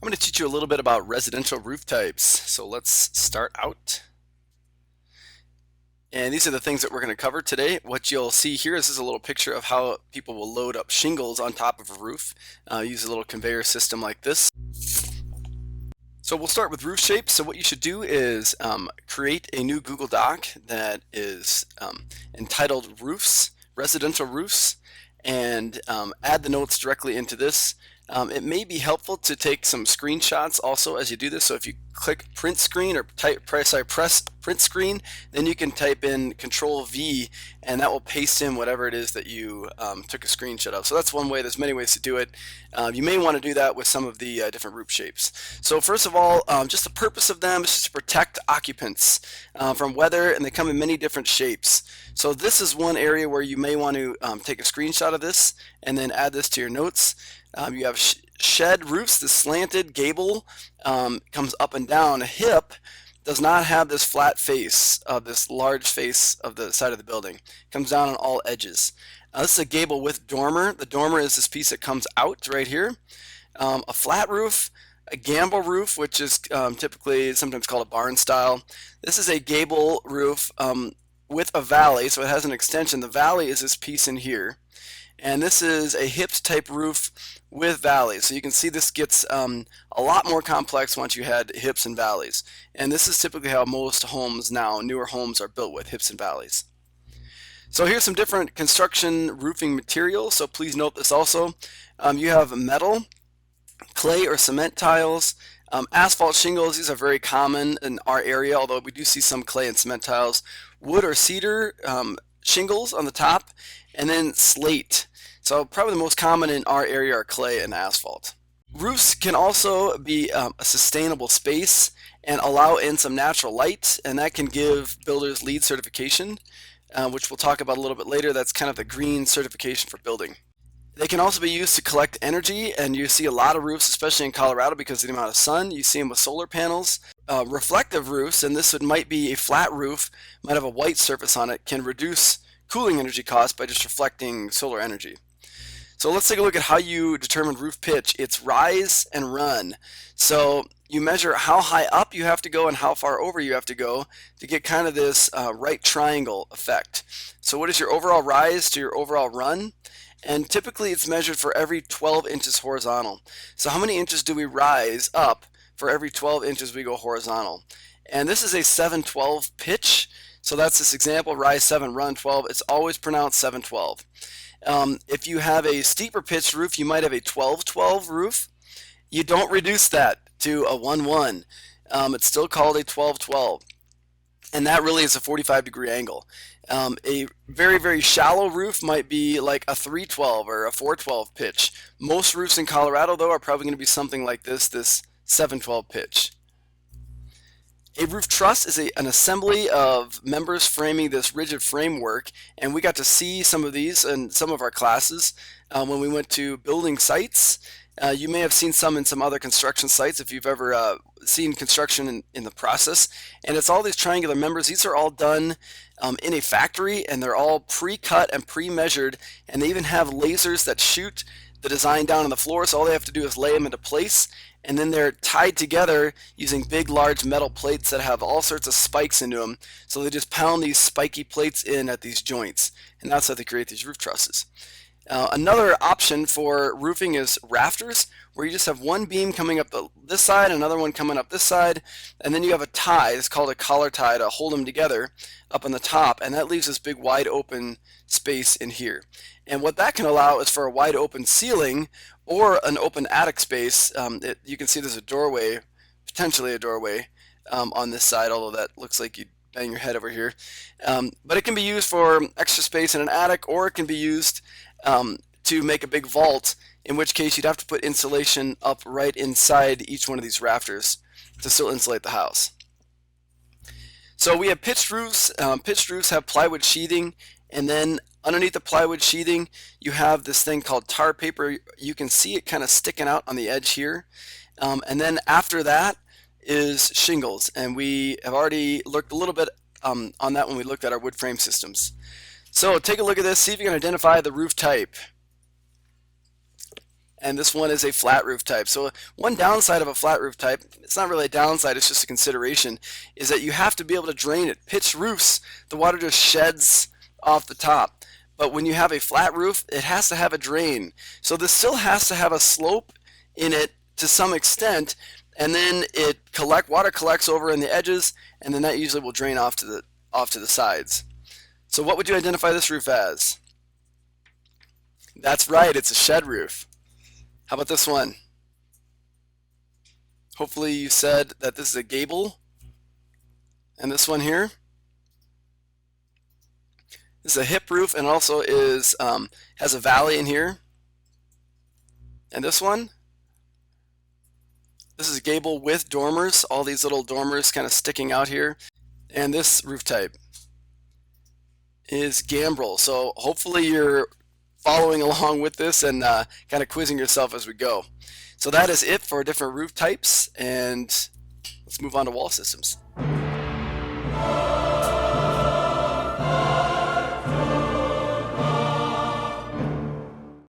I'm going to teach you a little bit about residential roof types. So let's start out. And these are the things that we're going to cover today. What you'll see here is a little picture of how people will load up shingles on top of a roof. Use a little conveyor system like this. So we'll start with roof shapes. So what you should do is create a new Google Doc that is entitled Roofs, Residential Roofs, and add the notes directly into this. It may be helpful to take some screenshots also as you do this. So if you click print screen or press print screen, then you can type in Control V and that will paste in whatever it is that you took a screenshot of. So that's one way. There's many ways to do it. You may want to do that with some of the different roof shapes. So first of all, just the purpose of them is just to protect occupants from weather, and they come in many different shapes. So this is one area where you may want to take a screenshot of this and then add this to your notes. You have shed roofs, this slanted gable comes up and down. A hip does not have this flat face, this large face of the side of the building. It comes down on all edges. This is a gable with dormer. The dormer is this piece that comes out right here. A flat roof, a gambrel roof, which is typically sometimes called a barn style. This is a gable roof with a valley, so it has an extension. The valley is this piece in here. And this is a hipped type roof with valleys. So you can see this gets a lot more complex once you had hips and valleys. And this is typically how most homes now, newer homes, are built, with hips and valleys. So here's some different construction roofing materials. So please note this also. You have metal, clay or cement tiles, asphalt shingles. These are very common in our area, although we do see some clay and cement tiles. Wood or cedar shingles on the top, and then slate. So probably the most common in our area are clay and asphalt. Roofs can also be a sustainable space and allow in some natural light, and that can give builders LEED certification, which we'll talk about a little bit later. That's kind of the green certification for building. They can also be used to collect energy, and you see a lot of roofs, especially in Colorado, because of the amount of sun. You see them with solar panels. Reflective roofs, and this might be a flat roof, might have a white surface on it, can reduce cooling energy costs by just reflecting solar energy. So let's take a look at how you determine roof pitch. It's rise and run. So you measure how high up you have to go and how far over you have to go to get kind of this right triangle effect. So what is your overall rise to your overall run? And typically it's measured for every 12 inches horizontal. So how many inches do we rise up for every 12 inches we go horizontal? And this is a 7-12 pitch. So that's this example, rise 7, run 12. It's always pronounced 7-12. If you have a steeper pitched roof, you might have a 12-12 roof. You don't reduce that to a 1-1. It's still called a 12-12. And that really is a 45-degree angle. A very, very shallow roof might be like a 3-12 or a 4-12 pitch. Most roofs in Colorado, though, are probably going to be something like this 7-12 pitch. A roof truss is an assembly of members framing this rigid framework, and we got to see some of these in some of our classes when we went to building sites. You may have seen some in some other construction sites if you've ever seen construction in the process. And it's all these triangular members. These are all done in a factory, and they're all pre-cut and pre-measured, and they even have lasers that shoot the design down on the floor, so all they have to do is lay them into place, and then they're tied together using big large metal plates that have all sorts of spikes into them. So they just pound these spiky plates in at these joints, and that's how they create these roof trusses. Another option for roofing is rafters, where you just have one beam coming up this side, another one coming up this side, and then you have a tie. It's called a collar tie to hold them together up on the top, and that leaves this big wide open space in here. And what that can allow is for a wide open ceiling or an open attic space. You can see there's a doorway, potentially a doorway on this side, although that looks like you bang your head over here. But it can be used for extra space in an attic, or it can be used to make a big vault, in which case you'd have to put insulation up right inside each one of these rafters to still insulate the house. So we have pitched roofs. Pitched roofs have plywood sheathing, and then underneath the plywood sheathing you have this thing called tar paper. You can see it kind of sticking out on the edge here. And then after that is shingles, and we have already looked a little bit on that when we looked at our wood frame systems. So take a look at this, see if you can identify the roof type. and this one is a flat roof type. So one downside of a flat roof type, it's not really a downside, it's just a consideration, is that you have to be able to drain it. Pitched roofs, the water just sheds off the top. But when you have a flat roof, it has to have a drain. So this still has to have a slope in it to some extent, and then water collects over in the edges, and then that usually will drain off to the sides. So what would you identify this roof as? That's right, it's a shed roof. How about this one? Hopefully you said that this is a gable. And this one here? This is a hip roof, and also has a valley in here. And this one? This is a gable with dormers, all these little dormers kind of sticking out here. And this roof type is gambrel. So hopefully you're following along with this and kind of quizzing yourself as we go. So that is it for different roof types, and let's move on to wall systems.